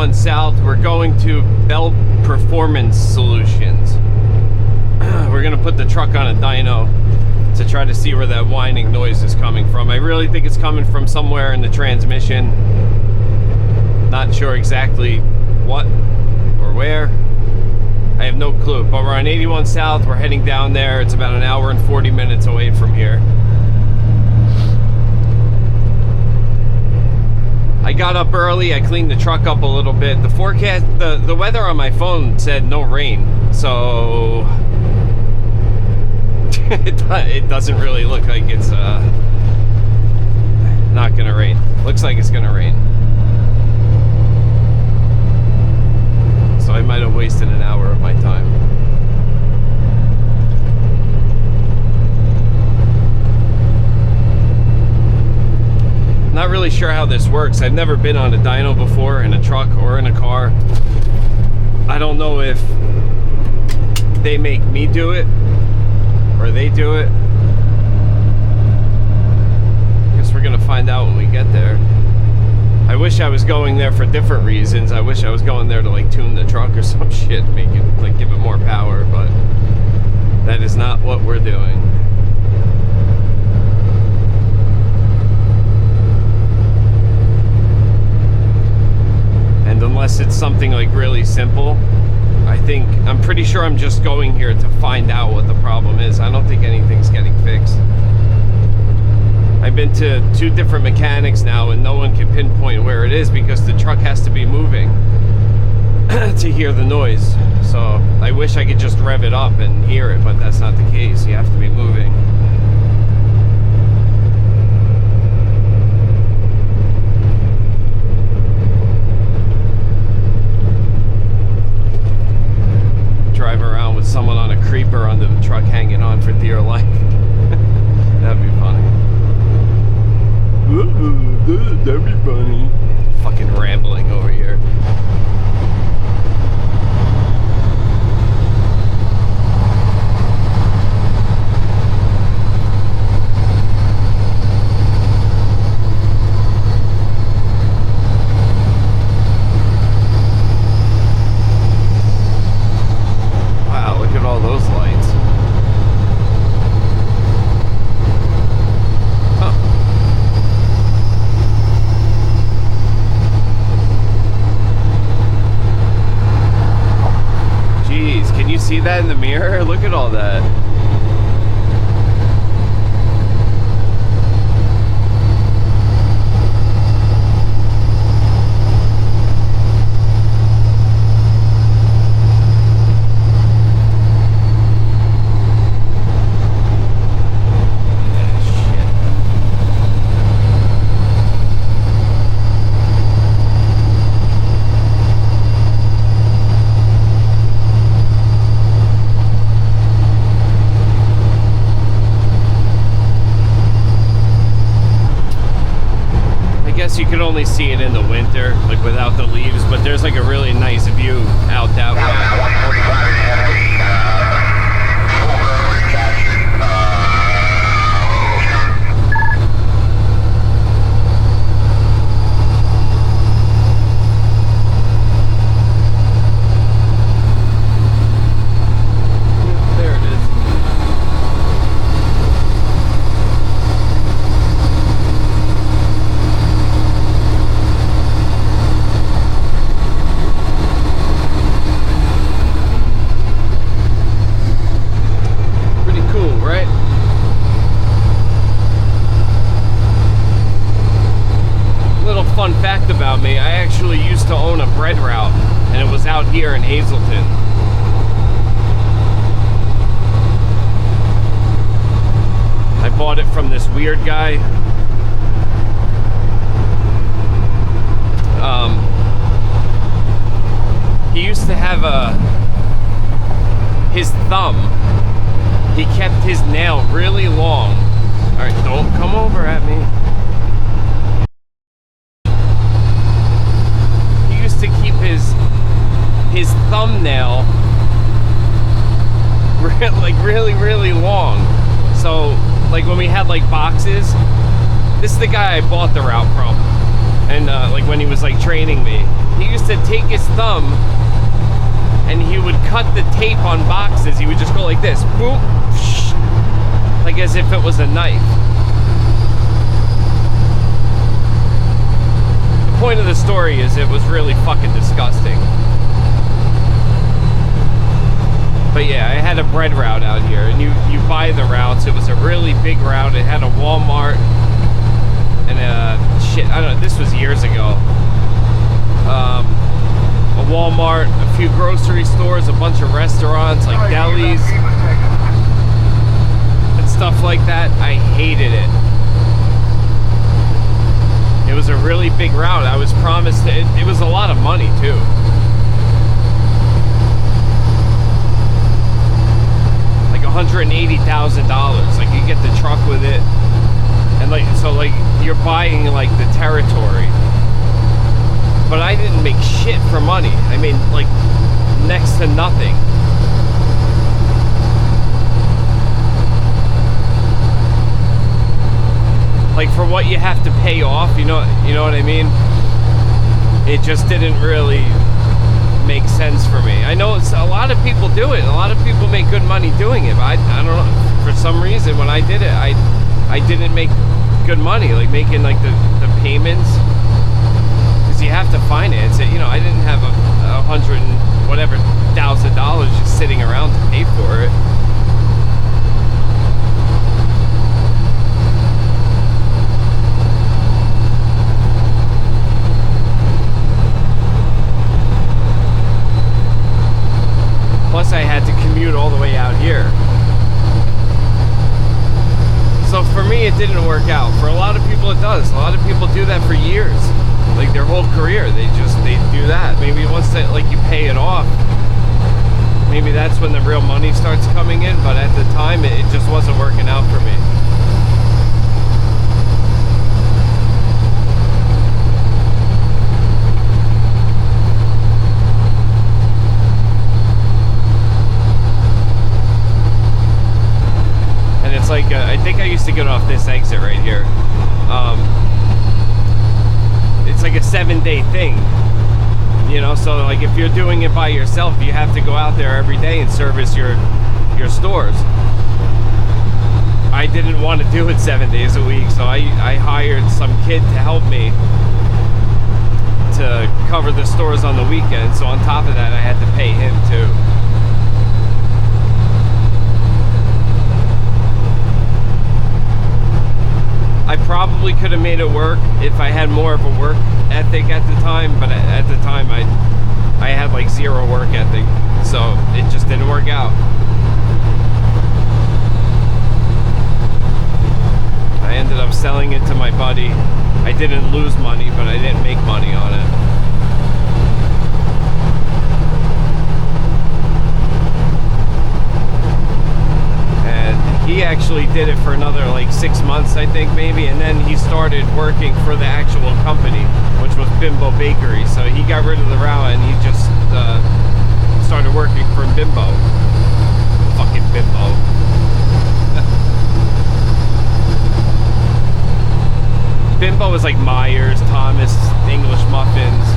81 South. We're going to Belt Performance Solutions. We're gonna put the truck on a dyno to try to see where that whining noise is coming from. I really think it's coming from somewhere in the transmission. Not sure exactly what or where. I have no clue, but we're on 81 South. We're heading down there. It's about an hour and 40 minutes away from here. I got up early. I cleaned the truck up a little bit. The forecast, the weather on my phone said no rain, so it doesn't really look like it's not gonna rain. Looks like it's gonna rain. So I might have wasted an hour of my time. Not really sure how this works. I've never been on a dyno before in a truck or in a car. I don't know if they make me do it or they do it. Guess we're gonna find out when we get there. I wish I was going there for different reasons. I wish I was going there to like tune the truck or some shit, make it like give it more power, but that is not what we're doing. And unless it's something like really simple, I'm pretty sure I'm just going here to find out what the problem is. I don't think anything's getting fixed. I've been to 2 different mechanics now and no one can pinpoint where it is because the truck has to be moving to hear the noise. So I wish I could just rev it up and hear it, but that's not the case. You have to be moving. Drive around with someone on a creeper under the truck hanging on for dear life. That'd be funny. That'd be funny. Fucking rambling over here. Wow, look at all those lights. Can you see that in the mirror? Look at all that. You could only see it in the winter, like without the leaves, but there's like a really nice view out that way. Fun fact about me, I actually used to own a bread route and it was out here in Hazleton. I bought it from this weird guy. He used to have his thumb, he kept his nail really long. Alright, don't come over at me. To keep his thumbnail like really long. So like when we had like boxes, this is the guy I bought the route from. And like when he was like training me, he used to take his thumb and he would cut the tape on boxes. He would just go like this, boop, shh, like as if it was a knife. The point of the story is it was really fucking disgusting. But yeah, I had a bread route out here, and you buy the routes. It was a really big route. It had a Walmart and shit, I don't know, this was years ago. A Walmart, a few grocery stores, a bunch of restaurants like delis and stuff like that. I hated it. It was a really big route. I was promised it was a lot of money too. Like $180,000. Like you get the truck with it, and like so like you're buying like the territory. But I didn't make shit for money. I made like next to nothing. Like for what you have to pay off, you know what I mean? It just didn't really make sense for me. I know it's a lot of people do it. A lot of people make good money doing it, but I don't know. For some reason, when I did it, I didn't make good money, like making like the payments. You have to finance it. You know, I didn't have $100,000 just sitting around to pay for it. Plus I had to commute all the way out here. So for me it didn't work out. For a lot of people it does. A lot of people do that for years. Like their whole career, they do that. Maybe once they, like, you pay it off, maybe that's when the real money starts coming in. But at the time, it just wasn't working out for me. And it's like I think I used to get off this exit right here. It's like a 7-day thing, you know, so like if you're doing it by yourself, you have to go out there every day and service your stores. I didn't want to do it 7 days a week, so I hired some kid to help me to cover the stores on the weekend. So on top of that, I had to pay him too. I probably could have made it work if I had more of a work ethic at the time, but at the time I had like zero work ethic, so it just didn't work out. I ended up selling it to my buddy. I didn't lose money, but I didn't make money on it. He actually did it for another like 6 months, I think, maybe, and then he started working for the actual company, which was Bimbo Bakery. So he got rid of the route and he just started working for Bimbo. Fucking Bimbo. Bimbo is like Myers, Thomas, English Muffins.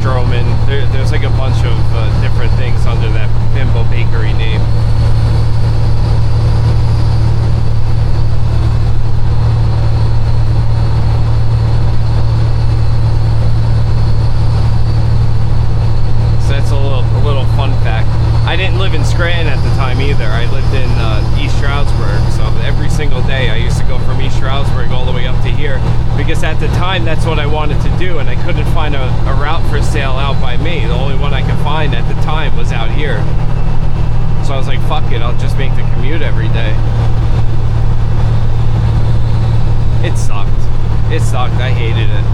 Stroman. There's like a bunch of different things under that Bimbo Bakery name. So that's a little fun fact. I didn't live in Scranton at the time either. I lived in East Stroudsburg, so every single day I used to go from East Stroudsburg all the way up to here, because at the time that's what I wanted to do, and I couldn't find a route for sale out by me. The only one I could find at the time was out here. So I was like, fuck it, I'll just make the commute every day. It sucked. It sucked. I hated it.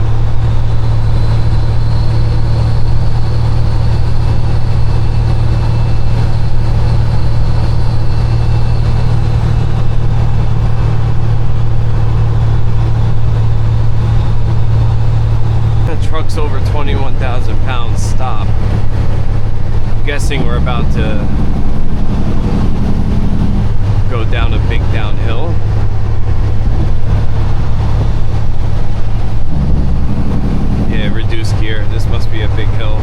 Truck's over 21,000 pounds. Stop. I'm guessing we're about to go down a big downhill. Yeah, reduced gear. This must be a big hill.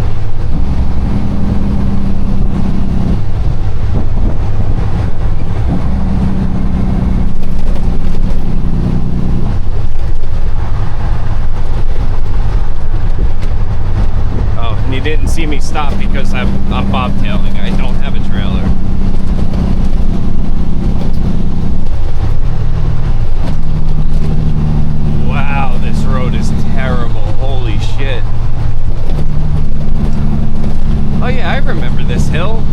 Oh, and you didn't see me stop because I'm bobtailing. I don't have a trailer. Wow, this road is terrible. Holy shit. Oh yeah, I remember this hill.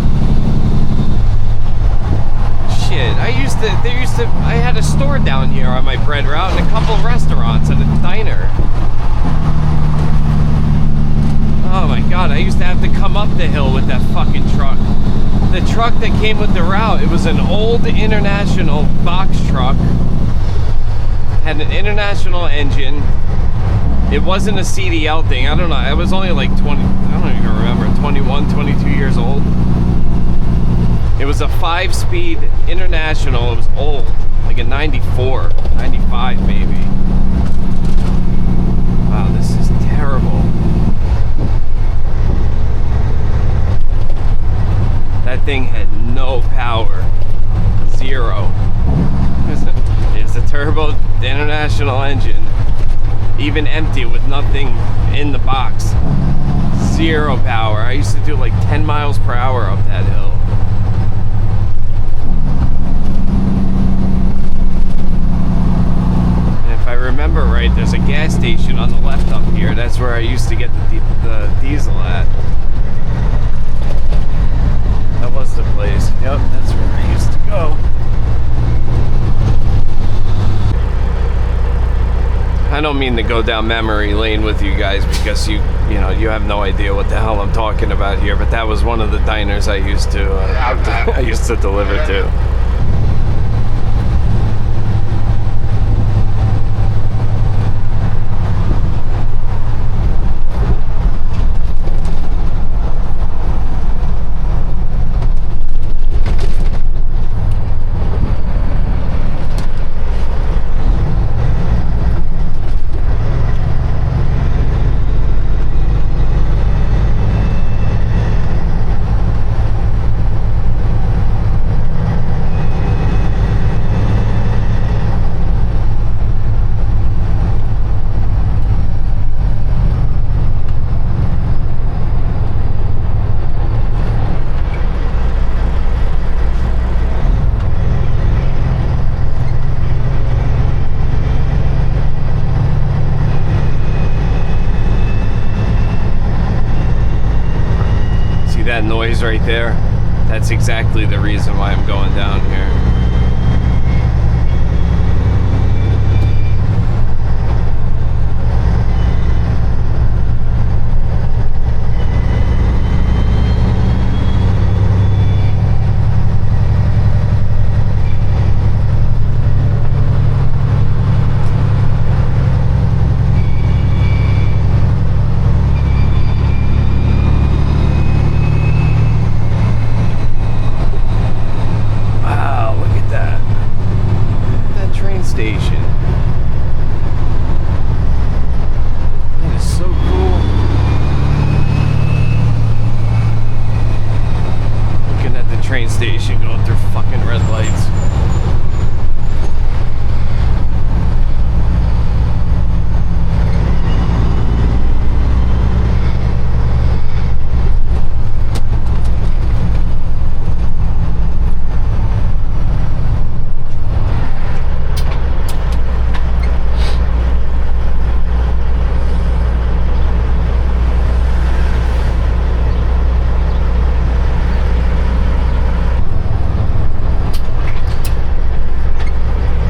Shit, I had a store down here on my bread route and a couple of restaurants and a diner. Oh my god, I used to have to come up the hill with that fucking truck. The truck that came with the route, it was an old International box truck. Had an International engine. It wasn't a CDL thing. I don't know. I was only like 20, I don't even remember, 21, 22 years old. It was a 5-speed International. It was old, like a 94, 95 maybe. Wow, this is terrible. That thing had no power. Zero. It's a turbo International engine. Even empty with nothing in the box. Zero power. I used to do like 10 miles per hour up that hill. And if I remember right, there's a gas station on the left up here. That's where I used to get the diesel at. That was the place. Yep, that's where I used to go. I don't mean to go down memory lane with you guys because you have no idea what the hell I'm talking about here, but that was one of the diners I used to deliver to. That noise right there, that's exactly the reason why I'm going down here. Station going through fucking red lights.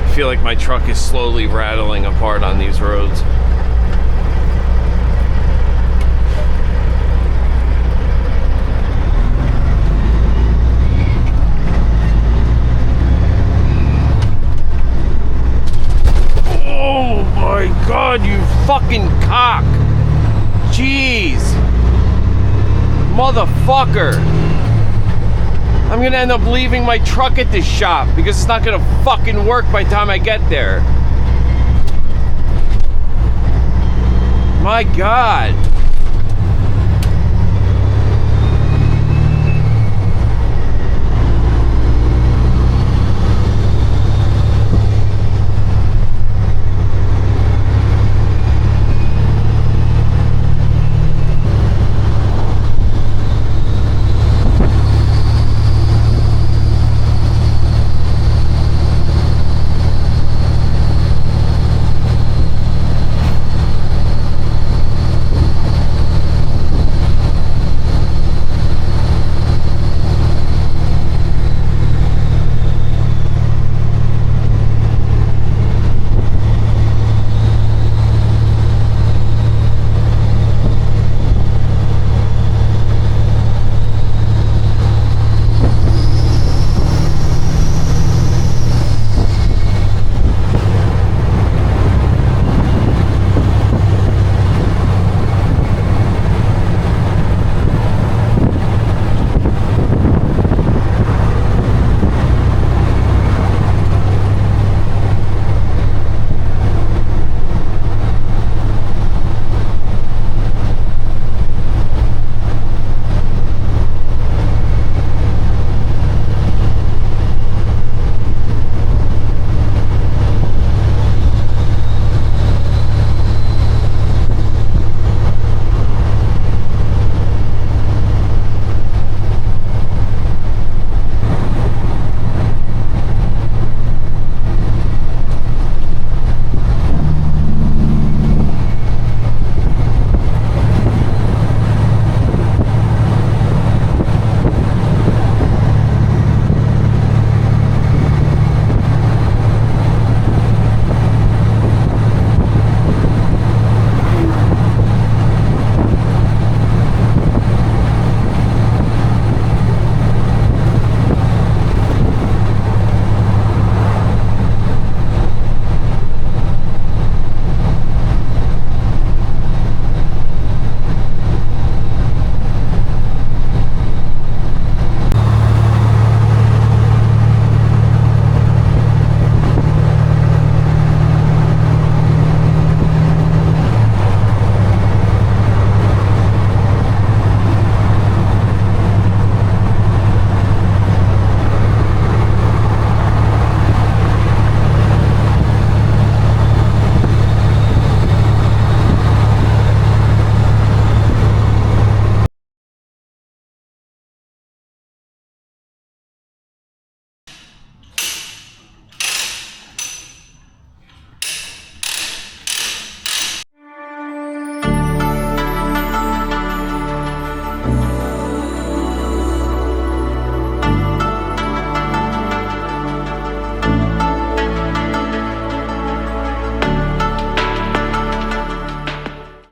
I feel like my truck is slowly rattling apart on these roads. Oh my god, you fucking cock! Jeez! Motherfucker! I'm gonna end up leaving my truck at this shop because it's not gonna fucking work by the time I get there. My God.